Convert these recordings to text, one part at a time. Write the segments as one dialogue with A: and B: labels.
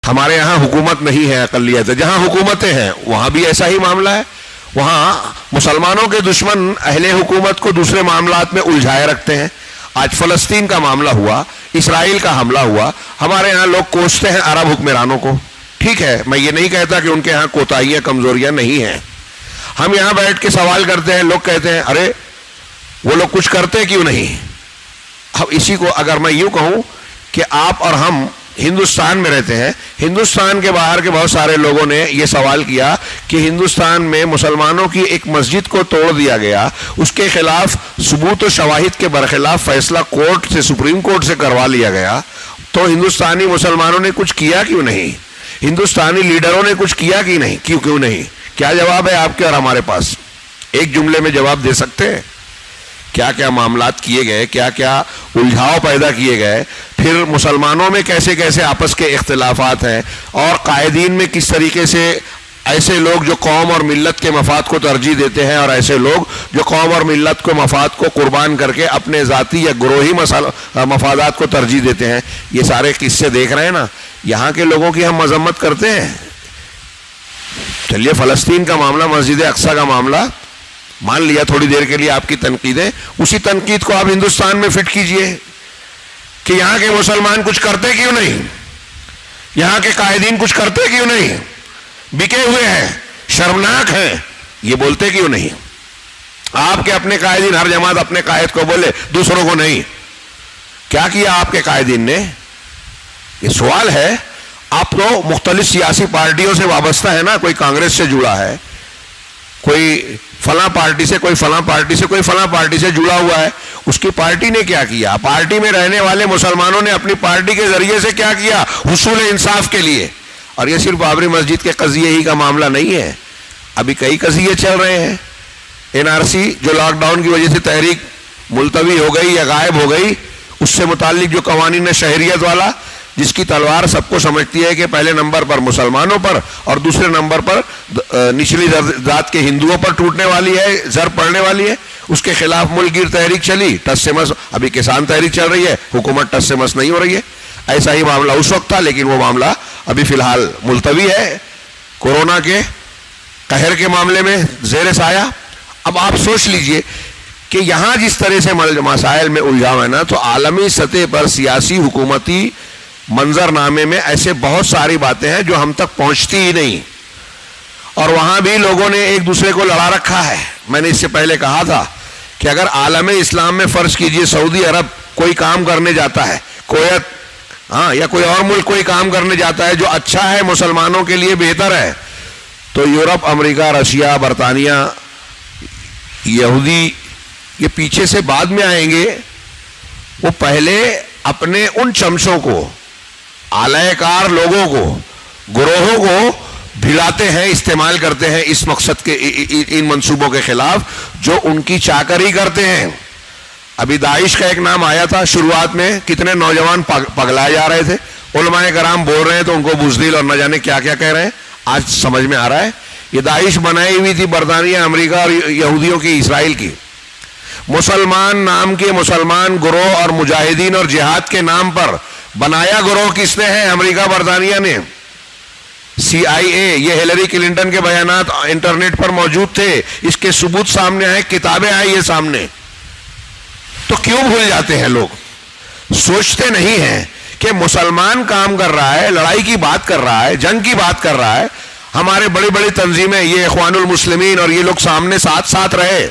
A: ہمارے یہاں حکومت نہیں ہے، اقلیت ہے. جہاں حکومتیں ہیں وہاں بھی ایسا ہی معاملہ ہے. وہاں مسلمانوں کے دشمن اہل حکومت کو دوسرے معاملات میں الجھائے رکھتے ہیں. آج فلسطین کا معاملہ ہوا، اسرائیل کا حملہ ہوا، ہمارے یہاں لوگ کوستے ہیں عرب حکمرانوں کو. ٹھیک ہے، میں یہ نہیں کہتا کہ ان کے یہاں کوتاہیاں کمزوریاں نہیں ہیں. ہم یہاں بیٹھ کے سوال کرتے ہیں، لوگ کہتے ہیں ارے وہ لوگ کچھ کرتے کیوں نہیں. اب اسی کو اگر میں یوں کہوں کہ آپ اور ہم ہندوستان میں رہتے ہیں، ہندوستان کے باہر کے بہت سارے لوگوں نے یہ سوال کیا کہ ہندوستان میں مسلمانوں کی ایک مسجد کو توڑ دیا گیا، اس کے خلاف ثبوت و شواہد کے برخلاف فیصلہ کورٹ سے، سپریم کورٹ سے کروا لیا گیا، تو ہندوستانی مسلمانوں نے کچھ کیا کیوں نہیں؟ ہندوستانی لیڈروں نے کچھ کیا کہ نہیں؟ کیوں نہیں؟ کیا جواب ہے آپ کے اور ہمارے پاس؟ ایک جملے میں جواب دے سکتے ہیں؟ کیا کیا معاملات کیے گئے، کیا کیا الجھاؤ پیدا کیے گئے، پھر مسلمانوں میں کیسے کیسے آپس کے اختلافات ہیں، اور قائدین میں کس طریقے سے ایسے لوگ جو قوم اور ملت کے مفاد کو ترجیح دیتے ہیں، اور ایسے لوگ جو قوم اور ملت کو مفاد کو قربان کر کے اپنے ذاتی یا گروہی مفادات کو ترجیح دیتے ہیں. یہ سارے قصے دیکھ رہے ہیں نا. یہاں کے لوگوں کی ہم مذمت کرتے ہیں. چلیے فلسطین کا معاملہ، مسجد اقصیٰ کا معاملہ مان لیا تھوڑی دیر کے لیے آپ کی تنقیدیں، اسی تنقید کو آپ ہندوستان میں فٹ کیجئے کہ یہاں کے مسلمان کچھ کرتے کیوں نہیں، یہاں کے قائدین کچھ کرتے کیوں نہیں، بکے ہوئے ہیں، شرمناک ہیں، یہ بولتے کیوں نہیں. آپ کے اپنے قائدین، ہر جماعت اپنے قائد کو بولے، دوسروں کو نہیں. کیا کیا آپ کے قائدین نے؟ یہ سوال ہے. آپ تو مختلف سیاسی پارٹیوں سے وابستہ ہے نا، کوئی کانگریس سے جڑا ہے، کوئی فلاں پارٹی سے، کوئی فلاں پارٹی سے، کوئی فلاں پارٹی سے جڑا ہوا ہے. اس کی پارٹی نے کیا کیا؟ پارٹی میں رہنے والے مسلمانوں نے اپنی پارٹی کے ذریعے سے کیا کیا حصول انصاف کے لیے؟ اور یہ صرف بابری مسجد کے قضیے ہی کا معاملہ نہیں ہے، ابھی کئی قضیے چل رہے ہیں. NRC جو لاک ڈاؤن کی وجہ سے تحریک ملتوی ہو گئی یا غائب ہو گئی، اس سے متعلق جو قوانین شہریت والا، جس کی تلوار سب کو سمجھتی ہے کہ پہلے نمبر پر مسلمانوں پر اور دوسرے نمبر پر نچلی ذات کے ہندوؤں پر ٹوٹنے والی ہے، زر پڑنے والی ہے، اس کے خلاف ملک گیر تحریک چلی، ٹس سے مس. ابھی کسان تحریک چل رہی ہے، حکومت ٹس سے مس نہیں ہو رہی ہے. ایسا ہی معاملہ اس وقت تھا، لیکن وہ معاملہ ابھی فی الحال ملتوی ہے کورونا کے قہر کے معاملے میں زیر سایہ. اب آپ سوچ لیجئے کہ یہاں جس طرح سے مسائل میں الجھاؤ ہے نا، تو عالمی سطح پر سیاسی حکومتی منظر نامے میں ایسے بہت ساری باتیں ہیں جو ہم تک پہنچتی ہی نہیں، اور وہاں بھی لوگوں نے ایک دوسرے کو لڑا رکھا ہے. میں نے اس سے پہلے کہا تھا کہ اگر عالم اسلام میں فرض کیجئے سعودی عرب کوئی کام کرنے جاتا ہے، کویت یا کوئی اور ملک کوئی کام کرنے جاتا ہے جو اچھا ہے، مسلمانوں کے لیے بہتر ہے، تو یورپ، امریکہ، رشیا، برطانیہ، یہودی یہ پیچھے سے بعد میں آئیں گے. وہ پہلے اپنے ان چمچوں کو، اعلی کار لوگوں کو، گروہوں کو بھلاتے ہیں، استعمال کرتے ہیں اس مقصد کے، ان منصوبوں کے خلاف جو ان کی چاکری کرتے ہیں. ابھی داعش کا ایک نام آیا تھا، شروعات میں کتنے نوجوان پگلائے جا رہے تھے، علماء کرام بول رہے ہیں تو ان کو بزدل اور نہ جانے کیا کیا کہہ رہے ہیں. آج سمجھ میں آ رہا ہے یہ داعش بنائی ہوئی تھی برطانیہ، امریکہ اور یہودیوں کی، اسرائیل کی. مسلمان نام کے مسلمان گروہ اور مجاہدین اور جہاد کے نام پر بنایا گروہ کس نے ہے؟ امریکہ، برطانیہ نے. CIA، یہ ہیلری کلنٹن کے بیانات انٹرنیٹ پر موجود تھے، اس کے ثبوت سامنے آئے، کتابیں آئی یہ سامنے. تو کیوں بھول جاتے ہیں لوگ؟ سوچتے نہیں ہیں کہ مسلمان کام کر رہا ہے، لڑائی کی بات کر رہا ہے، جنگ کی بات کر رہا ہے. ہمارے بڑی بڑی تنظیمیں، یہ اخوان المسلمین اور یہ لوگ سامنے ساتھ رہے،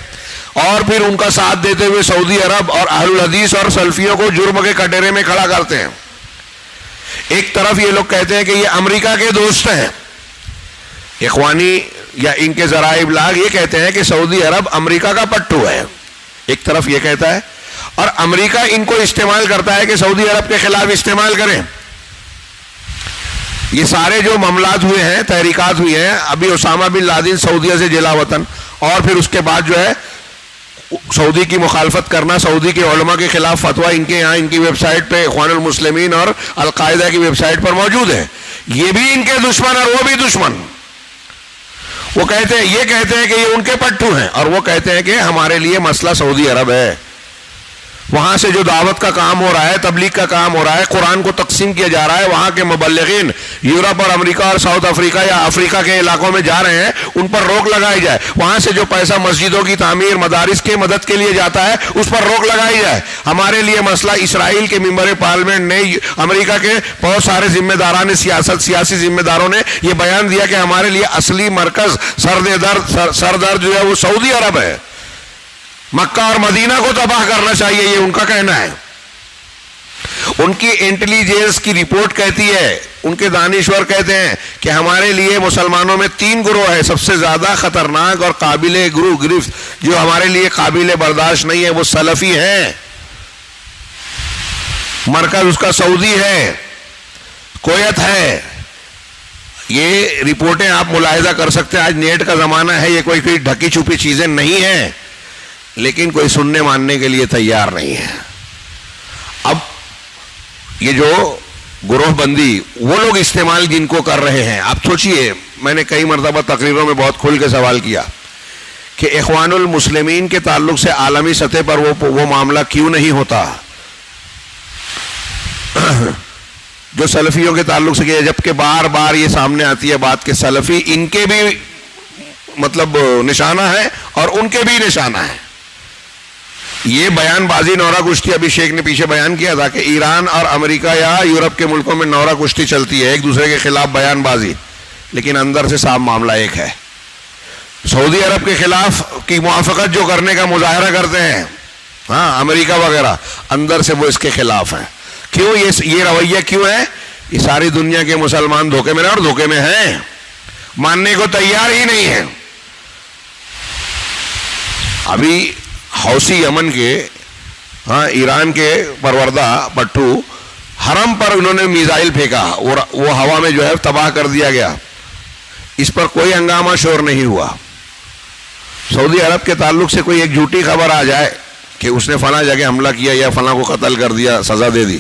A: اور پھر ان کا ساتھ دیتے ہوئے سعودی عرب اور اہل الحدیث اور سلفیوں کو جرم کے کٹہرے میں کھڑا کرتے ہیں. ایک طرف یہ لوگ کہتے ہیں کہ یہ امریکہ کے دوست ہیں، اخوانی یا ان کے ذرائع ابلاغ یہ کہتے ہیں کہ سعودی عرب امریکہ کا پٹھو ہے، ایک طرف یہ کہتا ہے، اور امریکہ ان کو استعمال کرتا ہے کہ سعودی عرب کے خلاف استعمال کریں. یہ سارے جو معاملات ہوئے ہیں، تحریکات ہوئی ہیں، ابھی اسامہ بن لادن سعودیہ سے جلا وطن، اور پھر اس کے بعد جو ہے سعودی کی مخالفت کرنا، سعودی کے علماء کے خلاف فتویٰ ان کے یہاں، ان کی ویب سائٹ پہ، اخوان المسلمین اور القاعدہ کی ویب سائٹ پر موجود ہے. یہ بھی ان کے دشمن اور وہ بھی دشمن. وہ کہتے ہیں، یہ کہتے ہیں کہ یہ ان کے پٹھو ہیں، اور وہ کہتے ہیں کہ ہمارے لیے مسئلہ سعودی عرب ہے. وہاں سے جو دعوت کا کام ہو رہا ہے، تبلیغ کا کام ہو رہا ہے، قرآن کو تقسیم کیا جا رہا ہے، وہاں کے مبلغین یورپ اور امریکہ اور ساؤتھ افریقہ یا افریقہ کے علاقوں میں جا رہے ہیں، ان پر روک لگائی جائے۔ وہاں سے جو پیسہ مسجدوں کی تعمیر، مدارس کے مدد کے لیے جاتا ہے، اس پر روک لگائی جائے۔ ہمارے لیے مسئلہ اسرائیل کے ممبر پارلیمنٹ نے، امریکہ کے بہت سارے ذمہ داران سیاسی ذمہ داروں نے یہ بیان دیا کہ ہمارے لیے اصلی مرکز سردرد جو ہے وہ سعودی عرب ہے، مکہ اور مدینہ کو تباہ کرنا چاہیے، یہ ان کا کہنا ہے۔ ان کی انٹیلیجنس کی رپورٹ کہتی ہے، ان کے دانشور کہتے ہیں کہ ہمارے لیے مسلمانوں میں 3 گروہ ہے، سب سے زیادہ خطرناک اور قابل گرفت جو ہمارے لیے قابل برداشت نہیں ہے، وہ سلفی ہیں۔ مرکز اس کا سعودی ہے، کویت ہے۔ یہ رپورٹیں آپ ملاحظہ کر سکتے ہیں، آج نیٹ کا زمانہ ہے، یہ کوئی ڈھکی چھپی چیزیں نہیں ہیں، لیکن کوئی سننے ماننے کے لیے تیار نہیں ہے۔ اب یہ جو گروہ بندی وہ لوگ استعمال جن کو کر رہے ہیں، آپ سوچئے، میں نے کئی مرتبہ تقریروں میں بہت کھل کے سوال کیا کہ اخوان المسلمین کے تعلق سے عالمی سطح پر وہ معاملہ کیوں نہیں ہوتا جو سلفیوں کے تعلق سے کیا، جبکہ بار بار یہ سامنے آتی ہے بات کہ سلفی ان کے بھی مطلب نشانہ ہے اور ان کے بھی نشانہ ہے۔ یہ بیان بازی نورا کشتی ابھیشیک نے پیچھے بیان کیا تھا کہ ایران اور امریکہ یا یورپ کے ملکوں میں نورا کشتی چلتی ہے، ایک دوسرے کے خلاف بیان بازی، لیکن اندر سے صاف معاملہ ایک ہے۔ سعودی عرب کے خلاف کی موافقت جو کرنے کا مظاہرہ کرتے ہیں، ہاں امریکہ وغیرہ، اندر سے وہ اس کے خلاف ہیں۔ کیوں یہ رویہ کیوں ہے؟ یہ ساری دنیا کے مسلمان دھوکے میں اور دھوکے میں ہیں، ماننے کو تیار ہی نہیں ہیں۔ ابھی حوثی یمن کے، ایران کے پروردہ پٹھو حرم پر انہوں نے میزائل پھینکا، وہ ہوا میں جو ہے تباہ کر دیا گیا، اس پر کوئی ہنگامہ شور نہیں ہوا۔ سعودی عرب کے تعلق سے کوئی ایک جھوٹی خبر آ جائے کہ اس نے فلاں جگہ حملہ کیا یا فلاں کو قتل کر دیا، سزا دے دی،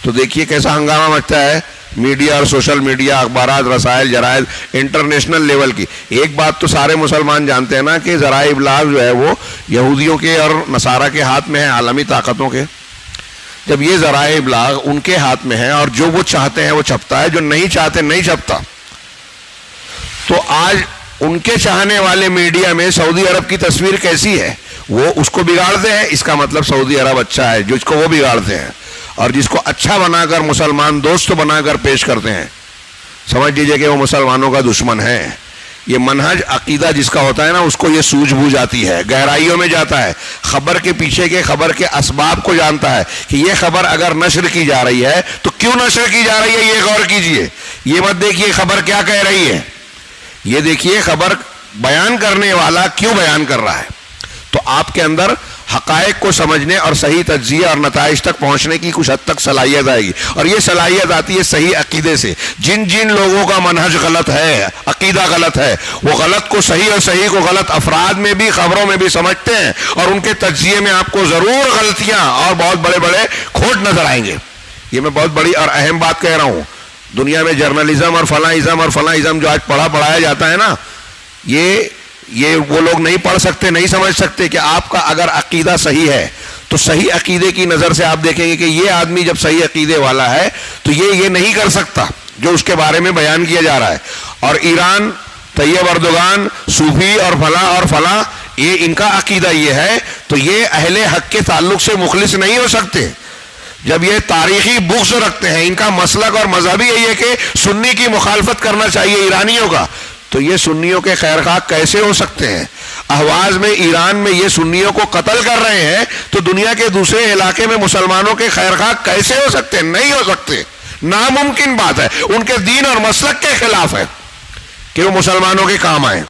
A: تو دیکھیے کیسا ہنگامہ مچتا ہے۔ میڈیا اور سوشل میڈیا، اخبارات، رسائل، جرائد، انٹرنیشنل لیول کی۔ ایک بات تو سارے مسلمان جانتے ہیں نا کہ ذرائع ابلاغ جو ہے وہ یہودیوں کے اور نصارہ کے ہاتھ میں ہے، عالمی طاقتوں کے۔ جب یہ ذرائع ابلاغ ان کے ہاتھ میں ہے اور جو وہ چاہتے ہیں وہ چھپتا ہے، جو نہیں چاہتے نہیں چھپتا، تو آج ان کے چاہنے والے میڈیا میں سعودی عرب کی تصویر کیسی ہے؟ وہ اس کو بگاڑتے ہیں، اس کا مطلب سعودی عرب اچھا ہے، جس کو وہ بگاڑتے ہیں، اور جس کو اچھا بنا کر مسلمان دوست بنا کر پیش کرتے ہیں، سمجھ لیجئے کہ وہ مسلمانوں کا دشمن ہے۔ یہ منہج عقیدہ جس کا ہوتا ہے نا، اس کو یہ سوجھ بوجھ آتی ہے، گہرائیوں میں جاتا ہے، خبر کے پیچھے کے خبر کے اسباب کو جانتا ہے کہ یہ خبر اگر نشر کی جا رہی ہے تو کیوں نشر کی جا رہی ہے، یہ غور کیجئے۔ یہ مت دیکھیے خبر کیا کہہ رہی ہے، یہ دیکھیے خبر بیان کرنے والا کیوں بیان کر رہا ہے۔ تو آپ کے اندر حقائق کو سمجھنے اور صحیح تجزیہ اور نتائج تک پہنچنے کی کچھ حد تک صلاحیت آئے گی، اور یہ صلاحیت آتی ہے صحیح عقیدے سے۔ جن لوگوں کا منہج غلط ہے، عقیدہ غلط ہے، وہ غلط کو صحیح اور صحیح کو غلط افراد میں بھی، خبروں میں بھی سمجھتے ہیں، اور ان کے تجزیے میں آپ کو ضرور غلطیاں اور بہت بڑے بڑے کھوٹ نظر آئیں گے۔ یہ میں بہت بڑی اور اہم بات کہہ رہا ہوں۔ دنیا میں جرنلزم اور فلاں ازم جو آج پڑھایا جاتا ہے نا، یہ وہ لوگ نہیں پڑھ سکتے، نہیں سمجھ سکتے کہ آپ کا اگر عقیدہ صحیح ہے تو صحیح عقیدے کی نظر سے آپ دیکھیں گے کہ یہ آدمی جب صحیح عقیدے والا ہے تو یہ نہیں کر سکتا جو اس کے بارے میں بیان کیا جا رہا ہے۔ اور ایران، طیب اردوغان، صوفی اور فلاں یہ ان کا عقیدہ یہ ہے، تو یہ اہل حق کے تعلق سے مخلص نہیں ہو سکتے۔ جب یہ تاریخی بغض رکھتے ہیں، ان کا مسلک اور مذہب ہی یہی ہے کہ سنی کی مخالفت کرنا چاہیے ایرانیوں کا، تو یہ سنیوں کے خیرخواہ کیسے ہو سکتے ہیں؟ اہواز میں ایران میں یہ سنیوں کو قتل کر رہے ہیں، تو دنیا کے دوسرے علاقے میں مسلمانوں کے خیرخواہ کیسے ہو سکتے ہیں؟ نہیں ہو سکتے، ناممکن بات ہے۔ ان کے دین اور مسلک کے خلاف ہے کہ وہ مسلمانوں کے کام آئیں۔